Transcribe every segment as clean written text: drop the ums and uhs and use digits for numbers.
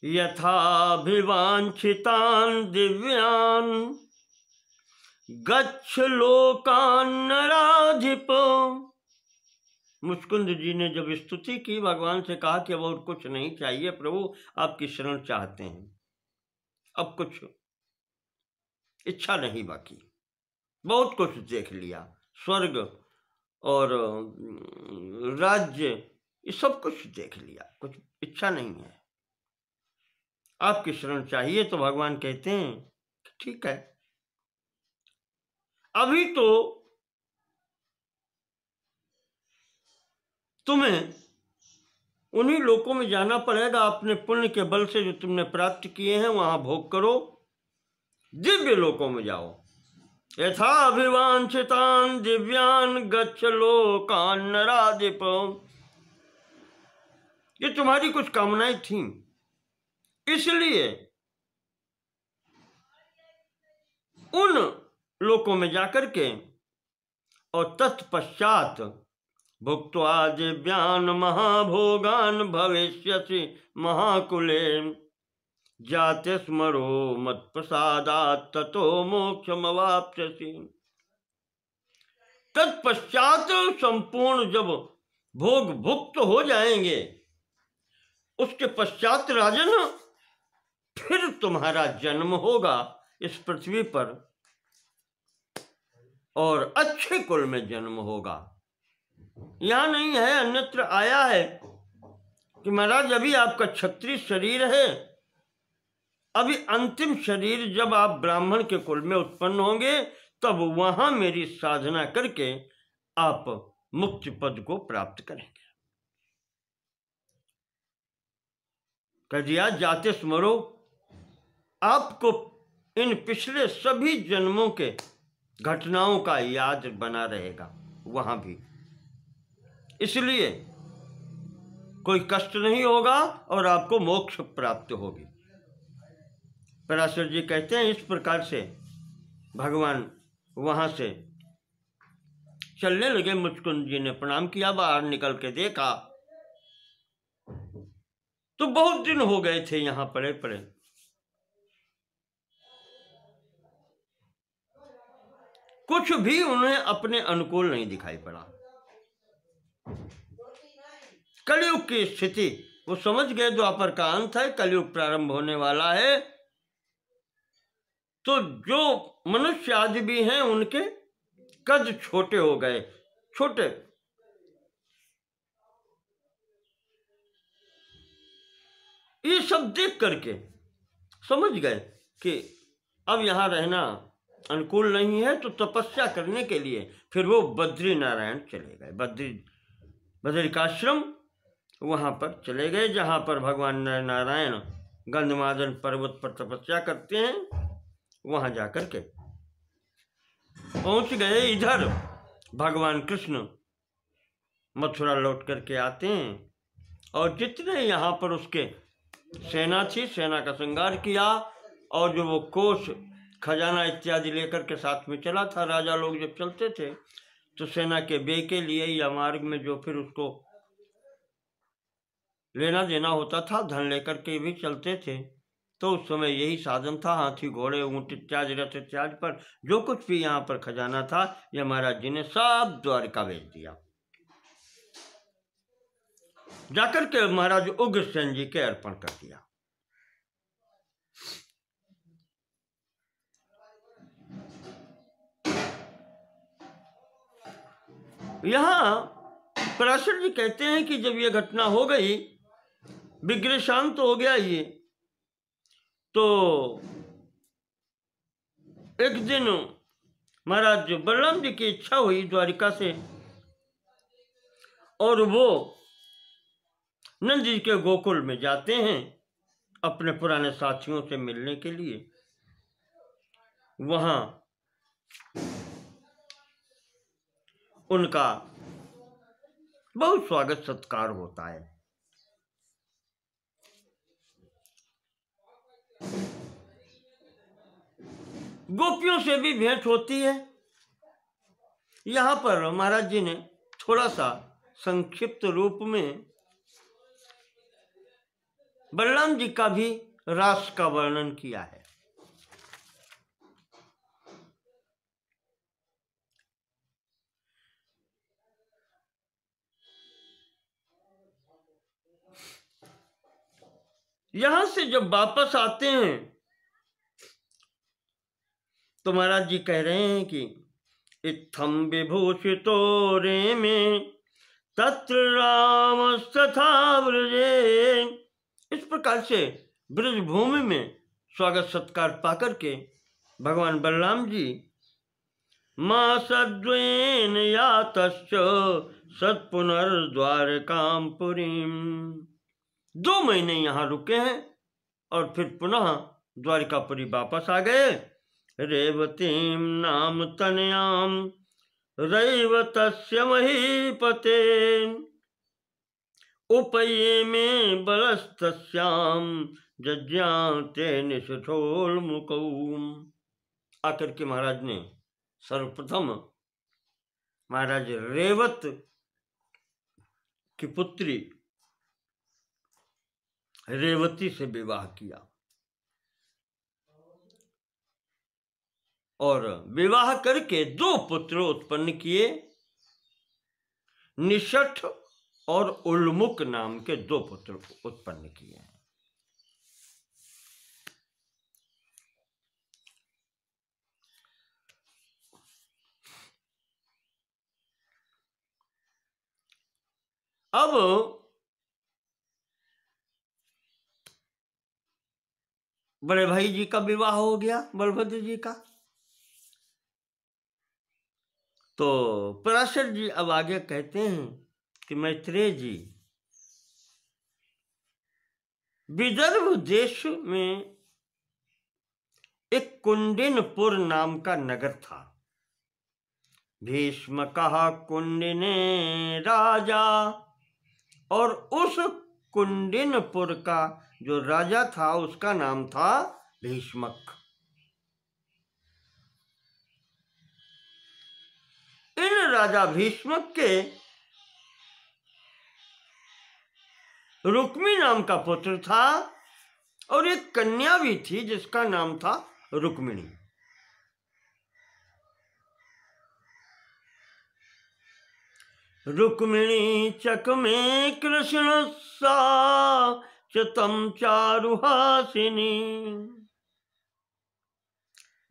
यथाभिवांछितान् दिव्यान् गच्छ लोकान् नराधिप। मुचकुंद जी ने जब स्तुति की, भगवान से कहा कि अब और कुछ नहीं चाहिए प्रभु, आपकी शरण चाहते हैं, अब कुछ इच्छा नहीं बाकी, बहुत कुछ देख लिया, स्वर्ग और राज्य ये सब कुछ देख लिया, कुछ इच्छा नहीं है, आपकी शरण चाहिए। तो भगवान कहते हैं ठीक है, अभी तो तुम्हें उन्हीं लोकों में जाना पड़ेगा, अपने पुण्य के बल से जो तुमने प्राप्त किए हैं वहां भोग करो, दिव्य लोकों में जाओ। यथा अभिवांछितान् दिव्यान् गच्छ लोकान् नराधिप। ये तुम्हारी कुछ कामनाएं थीं, इसलिए उन लोकों में जाकर के और तत्पश्चात भुक्त्वा दिव्यान् महाभोगान् भविष्यसि महाकुले जाते स्मरो मत्प्रसादात् ततो मोक्षमवाप्स्यसि। तत्पश्चात संपूर्ण जब भोग भुक्त हो जाएंगे, उसके पश्चात राजन फिर तुम्हारा जन्म होगा इस पृथ्वी पर, और अच्छे कुल में जन्म होगा। यहां नहीं है, अन्यत्र आया है कि महाराज अभी आपका क्षत्रिय शरीर है, अभी अंतिम शरीर जब आप ब्राह्मण के कुल में उत्पन्न होंगे तब वहां मेरी साधना करके आप मुक्ति पद को प्राप्त करेंगे। कह दिया जाते स्मरो, आपको इन पिछले सभी जन्मों के घटनाओं का याद बना रहेगा वहां भी, इसलिए कोई कष्ट नहीं होगा और आपको मोक्ष प्राप्त होगी। पराशर जी कहते हैं इस प्रकार से भगवान वहां से चलने लगे। मुचकुंद जी ने प्रणाम किया, बाहर निकल के देखा तो बहुत दिन हो गए थे यहां पड़े पड़े। कुछ भी उन्हें अपने अनुकूल नहीं दिखाई पड़ा। कलयुग की स्थिति वो समझ गए, द्वापर का अंत है, कलयुग प्रारंभ होने वाला है, तो जो मनुष्य आदि भी हैं उनके कद छोटे हो गए, छोटे। ये सब देख करके समझ गए कि अब यहां रहना अनुकूल नहीं है, तो तपस्या करने के लिए फिर वो बद्री नारायण चले गए, बद्रिकाश्रम वहां पर चले गए, जहां पर भगवान नारायण गंधमादन पर्वत पर तपस्या करते हैं। वहां जाकर के पहुंच गए। इधर भगवान कृष्ण मथुरा लौट करके आते हैं, और जितने यहाँ पर उसके सेना थी, सेना का श्रृंगार किया, और जो वो कोष खजाना इत्यादि लेकर के साथ में चला था, राजा लोग जब चलते थे तो सेना के व्यय के लिए या मार्ग में जो फिर उसको लेना देना होता था, धन लेकर के भी चलते थे। तो उस समय यही साधन था, हाथी घोड़े ऊंट इत्यादि रथ इत्यादि पर जो कुछ भी यहाँ पर खजाना था, ये महाराज जी ने सब द्वारिका भेज दिया। जाकर के महाराज उग्रसेन जी के अर्पण कर दिया। यहां पराशर जी कहते हैं कि जब ये घटना हो गई, विग्रह शांत हो गया ये, तो एक दिन महाराज बलराम जी की इच्छा हुई द्वारिका से, और वो नंद जी के गोकुल में जाते हैं अपने पुराने साथियों से मिलने के लिए। वहां उनका बहुत स्वागत सत्कार होता है। गोपियों से भी भेंट होती है। यहां पर महाराज जी ने थोड़ा सा संक्षिप्त रूप में बलराम जी का भी रास का वर्णन किया है। यहां से जब वापस आते हैं तो महाराज जी कह रहे हैं कि इत्थम विभूषितो रे में तत्र रामस्तथा व्रजे। इस प्रकार से ब्रज भूमि में स्वागत सत्कार पाकर के भगवान बलराम जी मासद्वयेन यातश्च सत्पुनर्द्वारकां पुरीं। 2 महीने यहाँ रुके हैं और फिर पुनः द्वारिकापुरी वापस आ गए। रेवतीं नाम तनयाम रैवतस्य महीपते उपये में बलस्तस्याम जज्ञाते निष्ठोल्मुकौ। आकर के महाराज ने सर्वप्रथम महाराज रेवत की पुत्री रेवती से विवाह किया और विवाह करके 2 पुत्र उत्पन्न किए। निषठ और उल्मुक नाम के 2 पुत्र उत्पन्न किए हैं। अब बड़े भाई जी का विवाह हो गया, बलभद्र जी का। तो पराशर जी अब आगे कहते हैं कि मैत्रेय जी, विदर्भ देश में एक कुंडिनपुर नाम का नगर था। भीष्म कहा कुंडिने राजा, और उस कुंडिनपुर का जो राजा था उसका नाम था भीष्मक। इन राजा भीष्मक के रुक्मी नाम का पुत्र था और एक कन्या भी थी जिसका नाम था रुक्मिणी। रुक्मिणी चक में कृष्ण सा चतम चारुहासिनी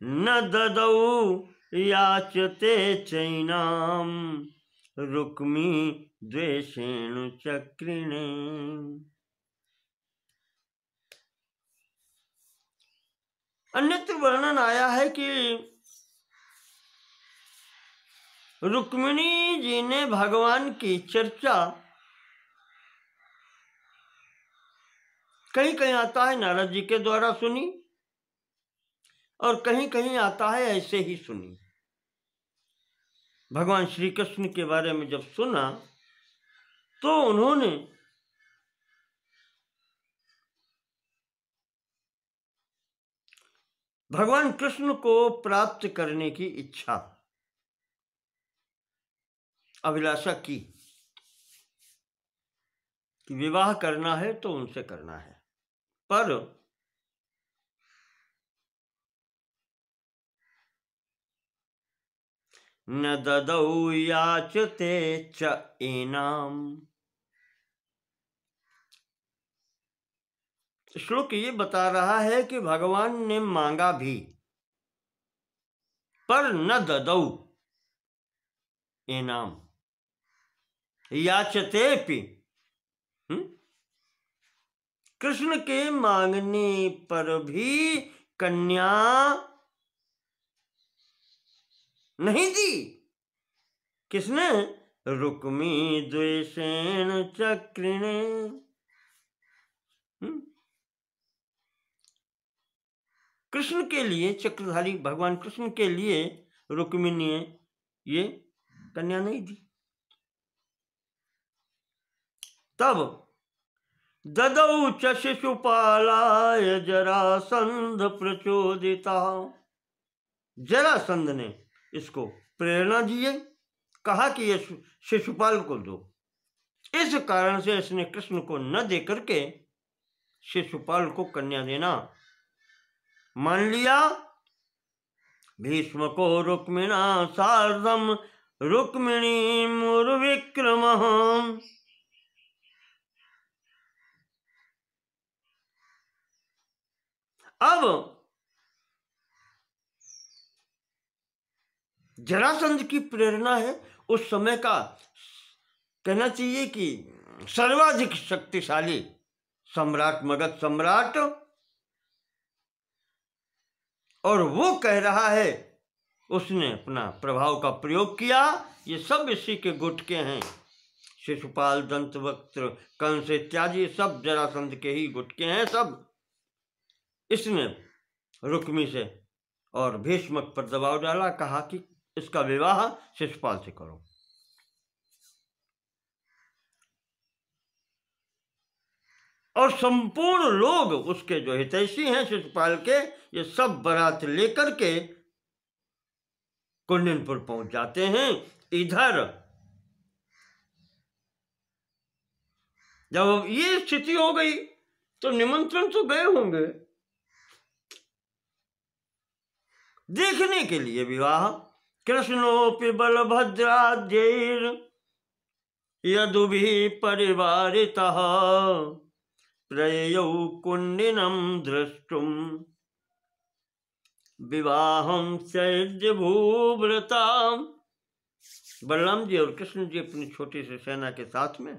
न ददौ याचते चैनाम रुक्मी द्वेषेण चक्रिणे। अन्यत्र वर्णन आया है कि रुक्मिणी जी ने भगवान की चर्चा, कहीं कहीं आता है नारद जी के द्वारा सुनी और कहीं कहीं आता है ऐसे ही सुनी। भगवान श्री कृष्ण के बारे में जब सुना तो उन्होंने भगवान कृष्ण को प्राप्त करने की इच्छा, अभिलाषा की कि विवाह करना है तो उनसे करना है, पर न ददौ याचते च एनाम। श्लोक ये बता रहा है कि भगवान ने मांगा भी पर न ददौ एनाम याचते पि। कृष्ण के मांगने पर भी कन्या नहीं दी। किसने? रुक्मी द्वेषेण चक्रिणे। कृष्ण के लिए, चक्रधारी भगवान कृष्ण के लिए रुक्मिणी ने ये कन्या नहीं दी। तब ददौ च शिशुपालाय जरासंध प्रचोदिता। जरासंध ने इसको प्रेरणा दिए, कहा कि ये शिशुपाल को दो। इस कारण से इसने कृष्ण को न दे करके शिशुपाल को कन्या देना। मान लिया। भीष्म को रुक्मिणा सार्धम रुक्मिणी मुर्विक्रम। अब जरासंध की प्रेरणा है उस समय का, कहना चाहिए कि सर्वाधिक शक्तिशाली सम्राट, मगध सम्राट, और वो कह रहा है, उसने अपना प्रभाव का प्रयोग किया। ये सब इसी के गुटके हैं। शिशुपाल, दंतवक्त्र, कंस इत्यादि सब जरासंध के ही गुटके हैं सब। इसने रुक्मी से और भीष्मक पर दबाव डाला, कहा कि इसका विवाह शिशुपाल से करो। और संपूर्ण लोग उसके जो हितैषी हैं शिशुपाल के, ये सब बारात लेकर के कुंडनपुर पहुंच जाते हैं। इधर जब ये स्थिति हो गई तो निमंत्रण तो गए होंगे देखने के लिए विवाह। कृष्णोपि बलभद्राद्यैर् यदुभिः परिवारितः प्रययौ कुंडिनं द्रष्टुं विवाहं सैद्य भूव्रता। बलराम जी और कृष्ण जी अपनी छोटी सी सेना के साथ में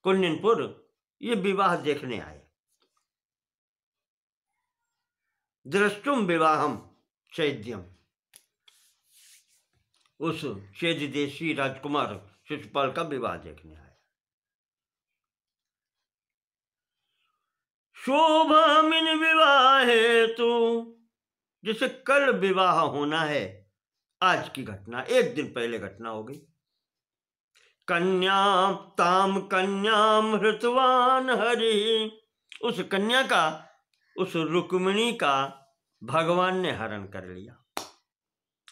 कुंडनपुर ये विवाह देखने आए। द्रष्टुम विवाहम सैद्यम, उस शेज देशी राजकुमार शिशुपाल का विवाह देखने आए। शोभामिन विवाह हेतु, जैसे कल विवाह होना है, आज की घटना, एक दिन पहले घटना हो गई। कन्या ताम कन्याम हृतवान हरि, उस कन्या का, उस रुक्मिणी का भगवान ने हरण कर लिया।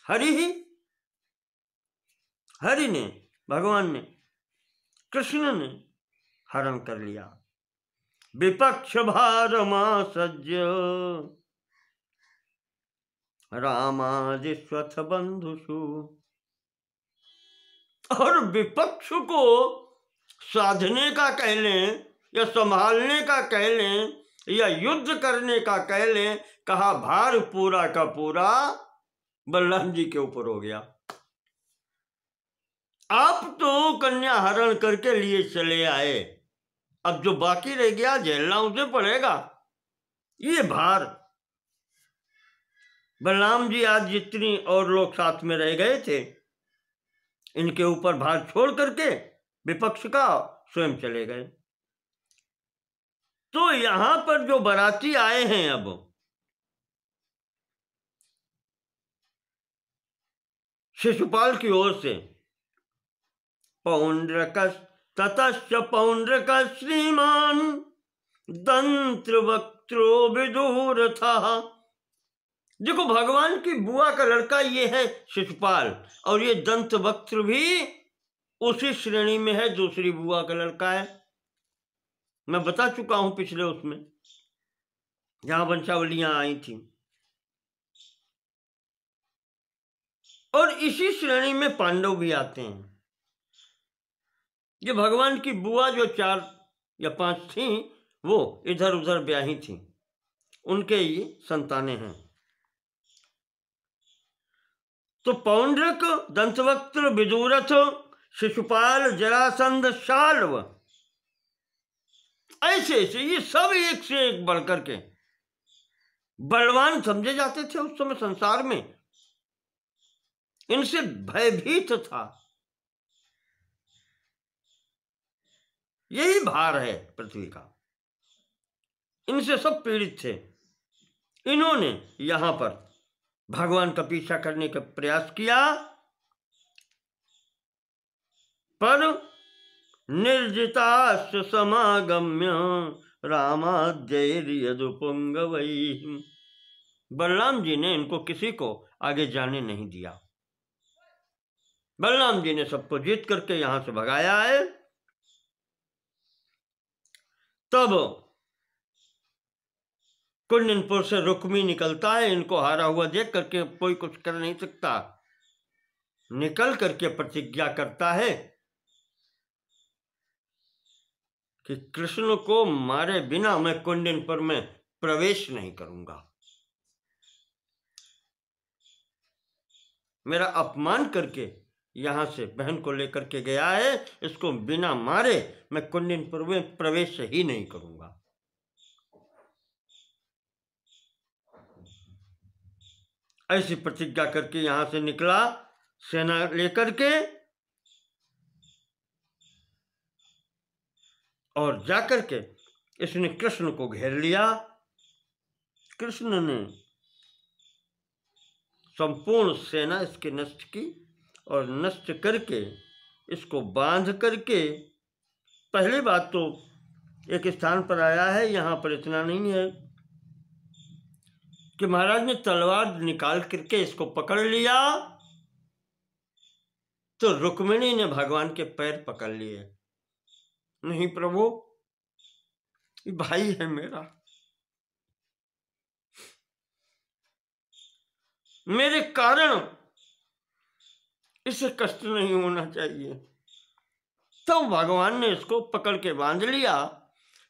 हरि ही, हरि ने, भगवान ने, कृष्ण ने हरण कर लिया। विपक्ष भारमासज्य रामादिस्वथ बंधुषु, और विपक्ष को साधने का कह लें या संभालने का कह लें या युद्ध करने का कह लें, कहा भार पूरा का पूरा बलराम जी के ऊपर हो गया। आप तो कन्या हरण करके लिए चले आए, अब जो बाकी रह गया झेलना उसे पड़ेगा। ये भार बलराम जी आज जितनी और लोग साथ में रह गए थे, इनके ऊपर भार छोड़ करके विपक्ष का स्वयं चले गए। तो यहां पर जो बाराती आए हैं, अब शिशुपाल की ओर से, पौंड्रक ततश्च पौंड्रक श्रीमान दंत्रवक्त्रो विदुर था। देखो, भगवान की बुआ का लड़का ये है शिशुपाल, और ये दंतवक्त्र भी उसी श्रेणी में है, दूसरी बुआ का लड़का है। मैं बता चुका हूं पिछले उसमें, जहां वंशावलियां आई थी। और इसी श्रेणी में पांडव भी आते हैं। ये भगवान की बुआ जो 4 या 5 थी, वो इधर उधर ब्याही थी, उनके ये संतानें हैं। तो पौंड्रक, दंतवक्त्र, विदुरथ, शिशुपाल, जरासंध, शाल्व, ऐसे ऐसे ये सब एक से एक बढ़कर के बलवान समझे जाते थे उस समय संसार में। इनसे भयभीत था। यही भार है पृथ्वी का, इनसे सब पीड़ित थे। इन्होंने यहां पर भगवान का पीछा करने का प्रयास किया, पर निर्जिताश्च समागम्य रामाद्यैर्यदुपुंगवैः, बलराम जी ने इनको किसी को आगे जाने नहीं दिया। बलराम जी ने सबको जीत करके यहां से भगाया है। तब कुंडनपुर से रुक्मी निकलता है। इनको हारा हुआ देख करके कोई कुछ कर नहीं सकता, निकल करके प्रतिज्ञा करता है कि कृष्ण को मारे बिना मैं कुंडनपुर में प्रवेश नहीं करूंगा। मेरा अपमान करके यहां से बहन को लेकर के गया है, इसको बिना मारे मैं कुंडनपुर में प्रवेश ही नहीं करूंगा। ऐसी प्रतिज्ञा करके यहां से निकला सेना लेकर के, और जाकर के इसने कृष्ण को घेर लिया। कृष्ण ने संपूर्ण सेना इसकी नष्ट की और नष्ट करके इसको बांध करके, पहली बात तो एक स्थान पर आया है, यहाँ पर इतना नहीं है कि महाराज ने तलवार निकाल करके इसको पकड़ लिया, तो रुक्मिणी ने भगवान के पैर पकड़ लिए। नहीं प्रभु, ये भाई है मेरा, मेरे कारण इसे कष्ट नहीं होना चाहिए। तो भगवान ने इसको पकड़ के बांध लिया।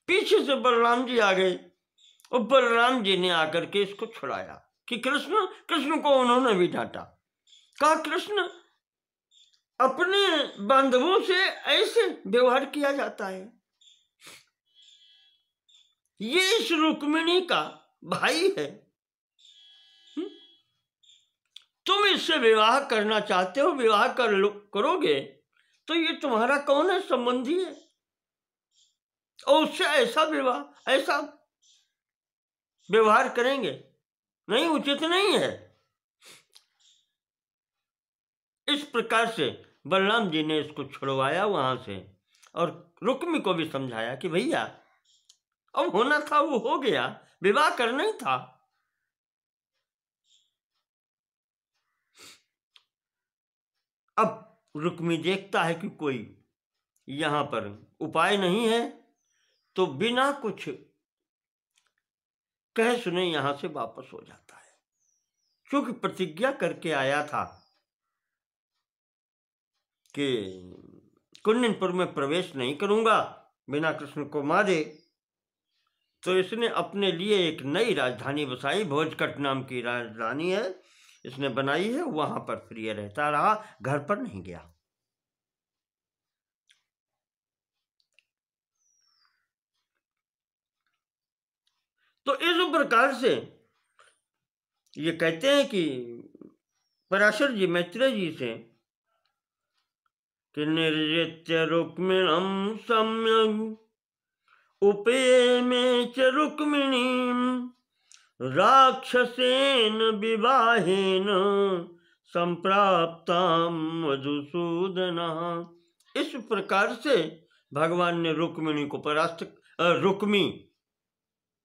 पीछे से बलराम जी आ गए और बलराम जी ने आकर के इसको छुड़ाया कि कृष्ण को उन्होंने भी डांटा। कहा कृष्ण, अपने बांधवों से ऐसे व्यवहार किया जाता है, ये इस रुक्मिणी का भाई है, तुम इससे विवाह करना चाहते हो, विवाह करोगे तो ये तुम्हारा कौन है, संबंधी है, और उससे ऐसा व्यवहार करेंगे, नहीं, उचित नहीं है। इस प्रकार से बलराम जी ने इसको छुड़वाया वहां से, और रुक्मी को भी समझाया कि भैया अब होना था वो हो गया, विवाह करना ही था। अब रुक्मी देखता है कि कोई यहां पर उपाय नहीं है, तो बिना कुछ कहे सुने यहां से वापस हो जाता है, क्योंकि प्रतिज्ञा करके आया था कि कुंडनपुर में प्रवेश नहीं करूंगा बिना कृष्ण को मारे। तो इसने अपने लिए एक नई राजधानी बसाई, भोजकट नाम की राजधानी है इसने बनाई है, वहां पर प्रिय रहता रहा, घर पर नहीं गया। तो इस प्रकार से ये कहते हैं कि पराशर जी मैत्रेय जी से कि निर्जित्य रुक्मिणं सम्यग् उपेमे च रुक्मिणीं राक्षसेन विवाहेन संप्राप्तां मधुसूदनः। इस प्रकार से भगवान ने रुक्मिणी को रुक्मी,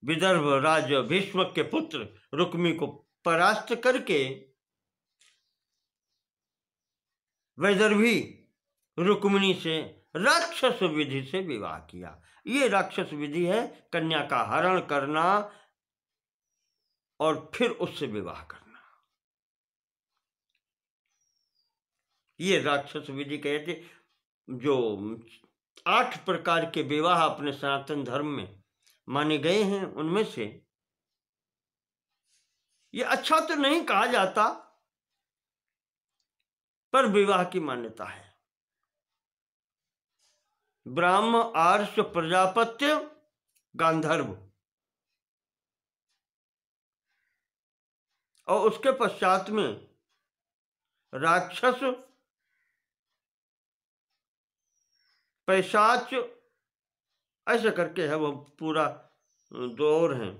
विदर्भ राज भीष्म के पुत्र रुक्मी को परास्त करके वैदर्भी रुक्मिणी से राक्षस विधि से विवाह किया। ये राक्षस विधि है कन्या का हरण करना और फिर उससे विवाह करना, ये राक्षस विधि कहते। जो 8 प्रकार के विवाह अपने सनातन धर्म में माने गए हैं, उनमें से ये अच्छा तो नहीं कहा जाता, पर विवाह की मान्यता है। ब्राह्म, आर्ष, प्रजापत्य, गांधर्व, और उसके पश्चात में राक्षस, पैशाच, ऐसे करके है वो पूरा दौर है।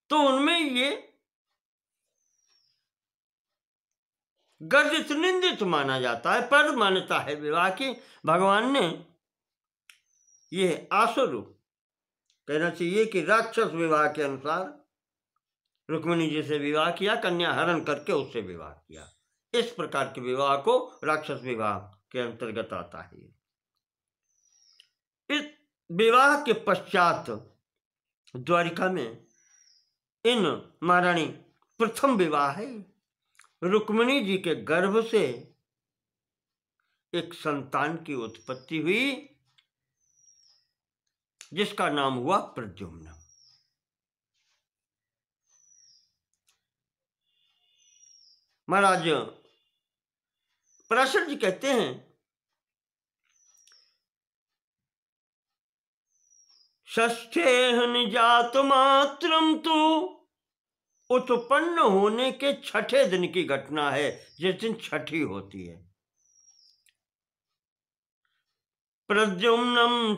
तो उनमें ये गर्दित निंदित माना जाता है, पर मान्यता है विवाह की। भगवान ने ये आसुर कहना चाहिए कि राक्षस विवाह के अनुसार रुक्मिणी जी से विवाह किया, कन्या हरण करके उससे विवाह किया। इस प्रकार के विवाह को राक्षस विवाह के अंतर्गत आता है। विवाह के पश्चात द्वारिका में इन महारानी प्रथम विवाह है। रुक्मिणी जी के गर्भ से एक संतान की उत्पत्ति हुई जिसका नाम हुआ प्रद्युम्न। महाराज पराशर जी कहते हैं, षष्ठे निजात मात्रम तु उत्पन्न होने के छठे दिन की घटना है, जिस दिन छठी होती है। प्रद्युम्नम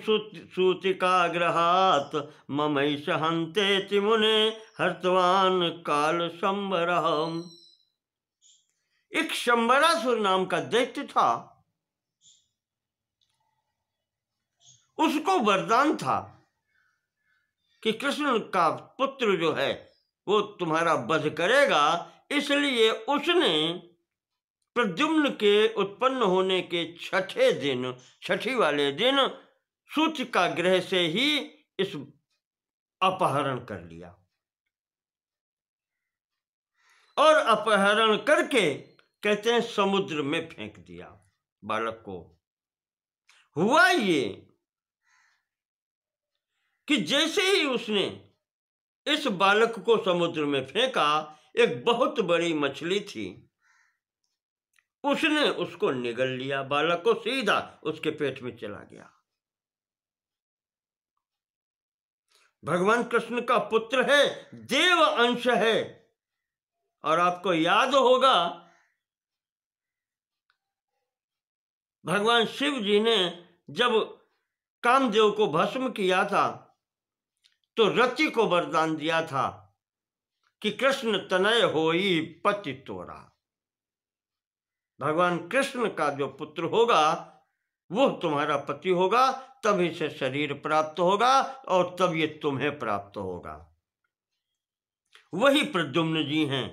सूतिकाग्रहात् ममैष हन्तेति मुने हर्तवान काल शंबरः। एक शंबरासुर नाम का दैत्य था, उसको वरदान था कि कृष्ण का पुत्र जो है वो तुम्हारा वध करेगा, इसलिए उसने प्रद्युम्न के उत्पन्न होने के छठे दिन, छठी वाले दिन सूतिकाग्रह से ही इस अपहरण कर लिया और अपहरण करके कहते हैं समुद्र में फेंक दिया बालक को। हुआ ये कि जैसे ही उसने इस बालक को समुद्र में फेंका, एक बहुत बड़ी मछली थी, उसने उसको निगल लिया, बालक को सीधा उसके पेट में चला गया। भगवान कृष्ण का पुत्र है, देव अंश है। और आपको याद होगा भगवान शिव जी ने जब कामदेव को भस्म किया था तो रति को वरदान दिया था कि कृष्ण तनय होई पति तोरा। भगवान कृष्ण का जो पुत्र होगा वो तुम्हारा पति होगा, तब इसे शरीर प्राप्त होगा और तब ये तुम्हें प्राप्त होगा। वही प्रद्युम्न जी हैं,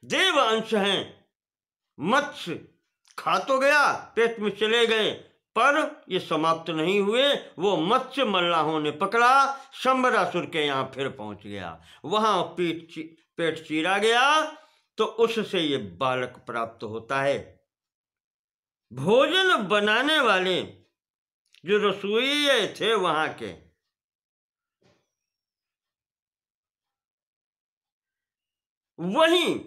देव अंश हैं। मत्स्य खा तो गया, पेट में चले गए, पर ये समाप्त नहीं हुए। वो मत्स्य मल्लाहों ने पकड़ा, शंबरासुर के यहाँ फिर पहुंच गया, वहां पेट चीरा गया, तो उससे ये बालक प्राप्त होता है। भोजन बनाने वाले जो रसोइये थे वहां के, वहीं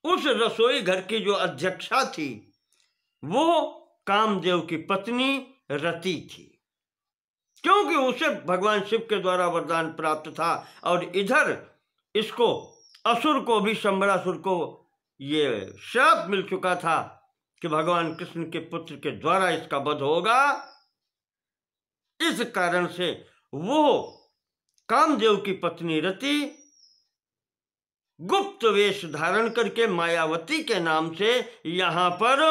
उस रसोई घर की जो अध्यक्षा थी वो कामदेव की पत्नी रति थी, क्योंकि उसे भगवान शिव के द्वारा वरदान प्राप्त था। और इधर इसको असुर को भी, शंबरासुर को ये श्राप मिल चुका था कि भगवान कृष्ण के पुत्र के द्वारा इसका वध होगा। इस कारण से वो कामदेव की पत्नी रति गुप्त वेश धारण करके मायावती के नाम से यहां पर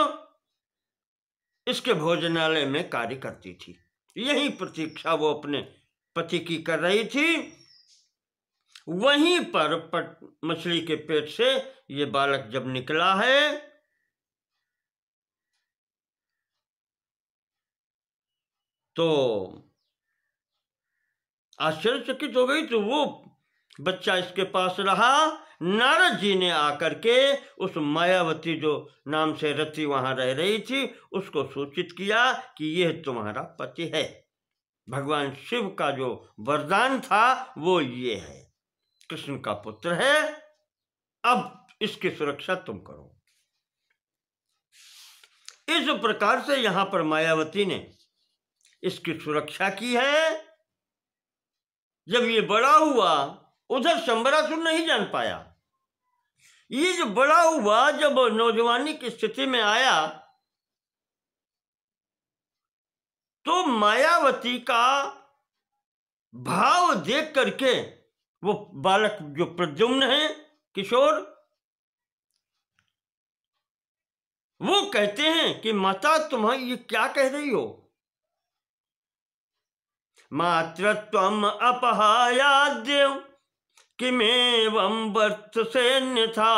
इसके भोजनालय में कार्य करती थी। यही प्रतीक्षा वो अपने पति की कर रही थी। वहीं पर मछली के पेट से ये बालक जब निकला है तो आश्चर्यचकित हो गई। तो वो बच्चा इसके पास रहा। नारद जी ने आकर के उस मायावती जो नाम से रति वहां रह रही थी उसको सूचित किया कि यह तुम्हारा पति है। भगवान शिव का जो वरदान था वो ये है, कृष्ण का पुत्र है, अब इसकी सुरक्षा तुम करो। इस प्रकार से यहां पर मायावती ने इसकी सुरक्षा की है। जब ये बड़ा हुआ, उधर शंबरासुर नहीं जान पाया। ये जो बड़ा हुआ, जब नौजवानी की स्थिति में आया तो मायावती का भाव देख करके वो बालक जो प्रद्युम्न है, किशोर, वो कहते हैं कि माता तुम्हारी ये क्या कह रही हो? मातृत्वम अपहायाद्य किमेवं वर्त सैन्य था।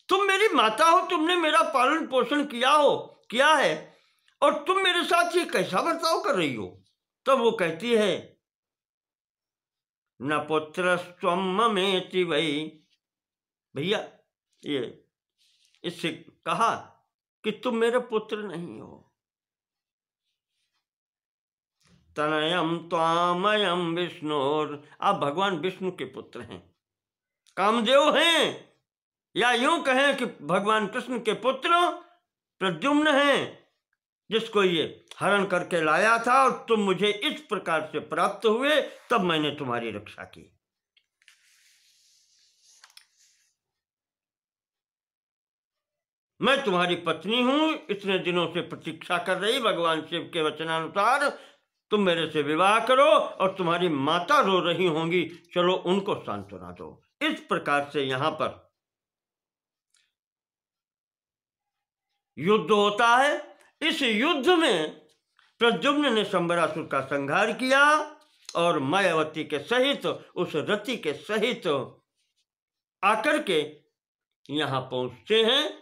तुम मेरी माता हो, तुमने मेरा पालन पोषण किया है, और तुम मेरे साथ ये कैसा बर्ताव कर रही हो? तब वो कहती है, न पुत्र स्वम ममेति वही। भैया, ये इससे कहा कि तुम मेरे पुत्र नहीं हो। तनयम त्वामयम विष्णुर, आप भगवान विष्णु के पुत्र हैं, कामदेव हैं, या यूं कहें कि भगवान कृष्ण के पुत्र प्रद्युम्न हैं, जिसको ये हरण करके लाया था, और तुम मुझे इस प्रकार से प्राप्त हुए, तब मैंने तुम्हारी रक्षा की। मैं तुम्हारी पत्नी हूं, इतने दिनों से प्रतीक्षा कर रही, भगवान शिव के वचनानुसार तुम मेरे से विवाह करो, और तुम्हारी माता रो रही होंगी, चलो उनको सांत्वना दो। इस प्रकार से यहां पर युद्ध होता है। इस युद्ध में प्रद्युम्न ने शंबरासुर का संहार किया, और मायावती के सहित, उस रति के सहित आकर के यहां पहुंचते हैं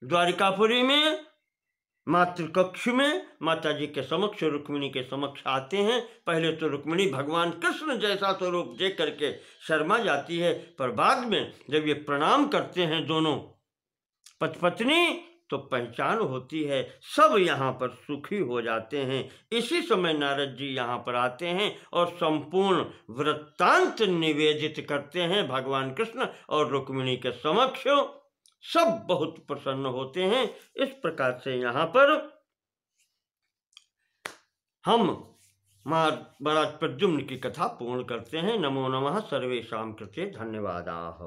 द्वारिकापुरी में। मातृकक्ष में माता जी के समक्ष, रुक्मिणी के समक्ष आते हैं। पहले तो रुक्मिणी भगवान कृष्ण जैसा स्वरूप देख करके शर्मा जाती है, पर बाद में जब ये प्रणाम करते हैं दोनों पति पत्नी, तो पहचान होती है, सब यहाँ पर सुखी हो जाते हैं। इसी समय नारद जी यहाँ पर आते हैं और संपूर्ण वृत्तांत निवेदित करते हैं भगवान कृष्ण और रुक्मिणी के समक्ष। सब बहुत प्रसन्न होते हैं। इस प्रकार से यहाँ पर हम महाराज प्रद्युम्न की कथा पूर्ण करते हैं। नमो नमः सर्वेषां कृते धन्यवादाः।